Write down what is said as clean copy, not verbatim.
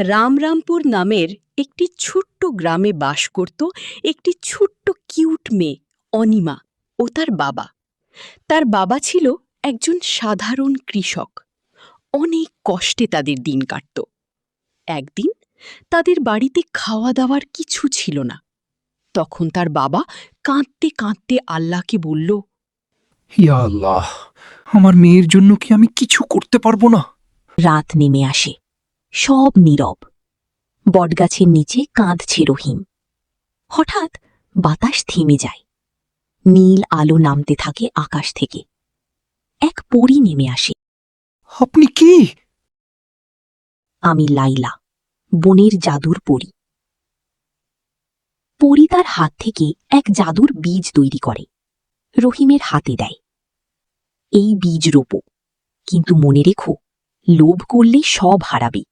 রামরামপুর নামের একটি ছোট্ট গ্রামে বাস করত একটি ছোট্ট কিউট মেয়ে অনিমা ও তার বাবা। তার বাবা ছিল একজন সাধারণ কৃষক। অনেক কষ্টে তাদের দিন কাটত। একদিন তাদের বাড়িতে খাওয়া দাওয়ার কিছু ছিল না। তখন তার বাবা কাঁদতে কাঁদতে আল্লাহকে বলল, ইয়া আল্লাহ, আমার মেয়ের জন্য কি আমি কিছু করতে পারবো না? রাত নেমে আসে, সব নীরব। বটগাছের নিচে কাঁদছে রহিম। হঠাৎ বাতাস থেমে যায়, নীল আলো নামতে থাকে আকাশ থেকে। এক পরী নেমে আসে। আপনি কি? আমি লাইলা, বনের জাদুর পরী। পরী তার হাত থেকে এক জাদুর বীজ তৈরি করে, রহিমের হাতে দেয়। এই বীজ রোপো, কিন্তু মনে রেখো, লোভ করলে সব হারাবে।